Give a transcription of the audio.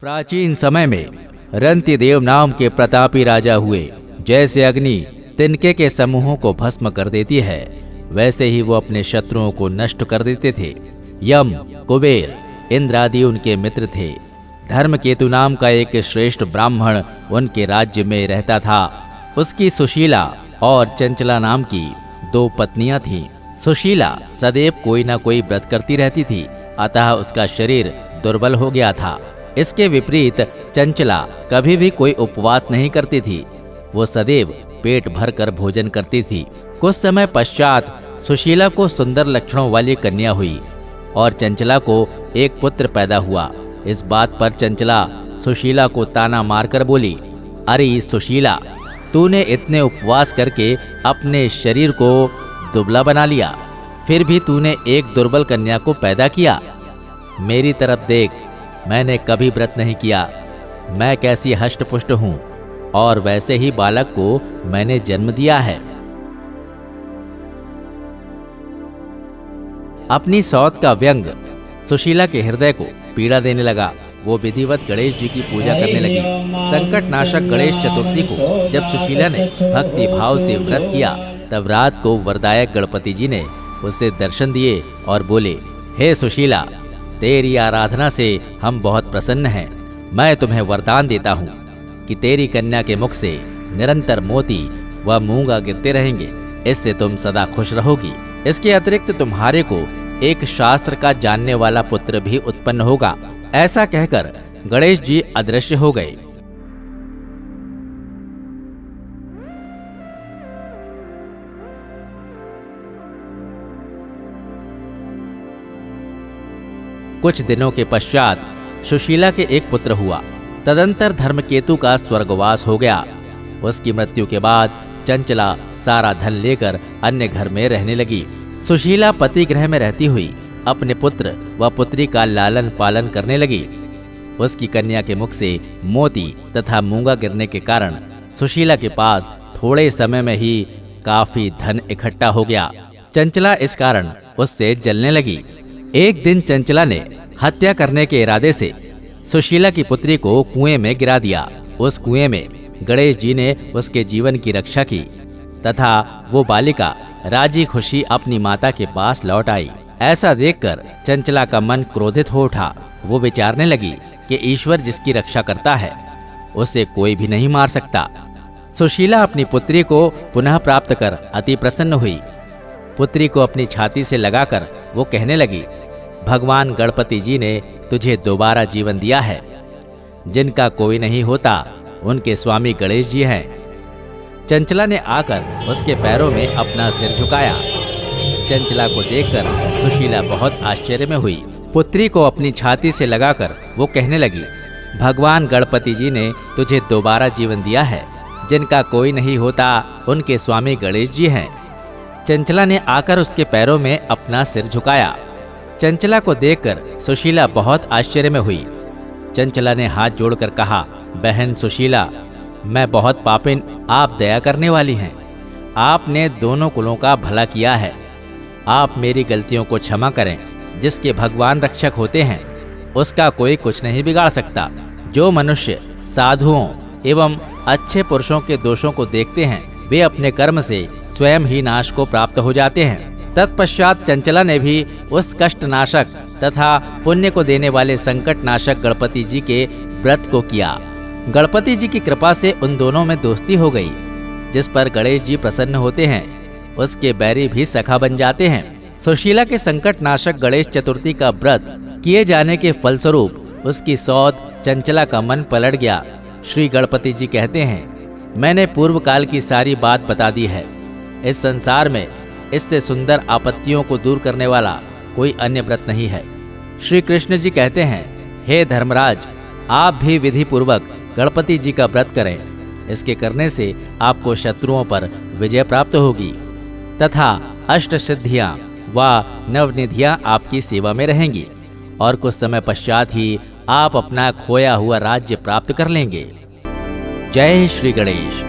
प्राचीन समय में रंतिदेव नाम के प्रतापी राजा हुए। जैसे अग्नि तिनके के समूहों को भस्म कर देती है, वैसे ही वो अपने शत्रुओं को नष्ट कर देते थे। यम, कुबेर, इंद्र आदि उनके मित्र थे। धर्मकेतु नाम का एक श्रेष्ठ ब्राह्मण उनके राज्य में रहता था। उसकी सुशीला और चंचला नाम की 2 पत्नियां थीं। सुशीला सदैव कोई ना कोई व्रत करती रहती थी, अतः उसका शरीर दुर्बल हो गया था। इसके विपरीत चंचला कभी भी कोई उपवास नहीं करती थी। वो सदैव पेट भर कर भोजन करती थी। कुछ समय पश्चात सुशीला को सुंदर लक्षणों वाली कन्या हुई और चंचला को एक पुत्र पैदा हुआ। इस बात पर चंचला सुशीला को ताना मारकर बोली, अरे सुशीला, तूने इतने उपवास करके अपने शरीर को दुबला बना लिया, फिर भी तूने एक दुर्बल कन्या को पैदा किया। मेरी तरफ देख, मैंने कभी व्रत नहीं किया। मैं कैसी हष्टपुष्ट हूँ, और वैसे ही बालक को मैंने जन्म दिया है। अपनी सौत का व्यंग सुशीला के हृदय को पीड़ा देने लगा। वो विधिवत गणेश जी की पूजा करने लगी। संकट नाशक गणेश चतुर्थी को जब सुशीला ने भक्ति भाव से व्रत किया, तब रात को वरदायक गणपति जी ने उसे दर्शन दिए और बोले, हे सुशीला, तेरी आराधना से हम बहुत प्रसन्न हैं। मैं तुम्हें वरदान देता हूँ कि तेरी कन्या के मुख से निरंतर मोती व मूंगा गिरते रहेंगे। इससे तुम सदा खुश रहोगी। इसके अतिरिक्त तुम्हारे को एक शास्त्र का जानने वाला पुत्र भी उत्पन्न होगा। ऐसा कहकर गणेश जी अदृश्य हो गए। कुछ दिनों के पश्चात सुशीला के एक पुत्र हुआ। तदंतर धर्मकेतु का स्वर्गवास हो गया। उसकी मृत्यु के बाद चंचला सारा धन लेकर अन्य घर में रहने लगी। सुशीला पति गृह में रहती हुई अपने पुत्र व पुत्री का लालन पालन करने लगी। उसकी कन्या के मुख से मोती तथा मूंगा गिरने के कारण सुशीला के पास थोड़े समय में ही काफी धन इकट्ठा हो गया। चंचला इस कारण उससे जलने लगी। एक दिन चंचला ने हत्या करने के इरादे से सुशीला की पुत्री को कुएं में गिरा दिया। उस कुएं में गणेश जी ने उसके जीवन की रक्षा की तथा वो बालिका राजी खुशी अपनी माता के पास लौट आई। ऐसा देखकर चंचला का मन क्रोधित हो उठा। वो विचारने लगी कि ईश्वर जिसकी रक्षा करता है, उसे कोई भी नहीं मार सकता। सुशीला अपनी पुत्री को पुनः प्राप्त कर अति प्रसन्न हुई। पुत्री को अपनी छाती से लगाकर वो कहने लगी, भगवान गणपति जी ने तुझे दोबारा जीवन दिया है। जिनका कोई नहीं होता, उनके स्वामी गणेश जी हैं। चंचला ने आकर उसके पैरों में अपना सिर झुकाया। चंचला को देखकर सुशीला बहुत आश्चर्य में हुई। पुत्री को अपनी छाती से लगाकर वो कहने लगी, भगवान गणपति जी ने तुझे दोबारा जीवन दिया है। जिनका कोई नहीं होता, उनके स्वामी गणेश जी हैं। चंचला ने आकर उसके पैरों में अपना सिर झुकाया। चंचला को देखकर सुशीला बहुत आश्चर्य में हुई। चंचला ने हाथ जोड़कर कहा, बहन सुशीला, मैं बहुत पापिन, आप दया करने वाली हैं। आपने दोनों कुलों का भला किया है। आप मेरी गलतियों को क्षमा करें। जिसके भगवान रक्षक होते हैं, उसका कोई कुछ नहीं बिगाड़ सकता। जो मनुष्य साधुओं एवं अच्छे पुरुषों के दोषों को देखते हैं, वे अपने कर्म से स्वयं ही नाश को प्राप्त हो जाते हैं। तत्पश्चात चंचला ने भी उस कष्ट नाशक तथा पुण्य को देने वाले संकट नाशक गणपति जी के व्रत को किया। गणपति जी की कृपा से उन दोनों में दोस्ती हो गई। जिस पर गणेश जी प्रसन्न होते हैं, उसके बैरी भी सखा बन जाते हैं। सुशीला के संकट नाशक गणेश चतुर्थी का व्रत किए जाने के फलस्वरूप उसकी सौत चंचला का मन पलट गया। श्री गणपति जी कहते हैं, मैंने पूर्व काल की सारी बात बता दी है। इस संसार में इससे सुंदर आपत्तियों को दूर करने वाला कोई अन्य व्रत नहीं है। श्री कृष्ण जी कहते हैं, हे धर्मराज, आप भी विधि पूर्वक गणपति जी का व्रत करें। इसके करने से आपको शत्रुओं पर विजय प्राप्त होगी तथा अष्ट सिद्धियां व नवनिधियां आपकी सेवा में रहेंगी और कुछ समय पश्चात ही आप अपना खोया हुआ राज्य प्राप्त कर लेंगे। जय श्री गणेश।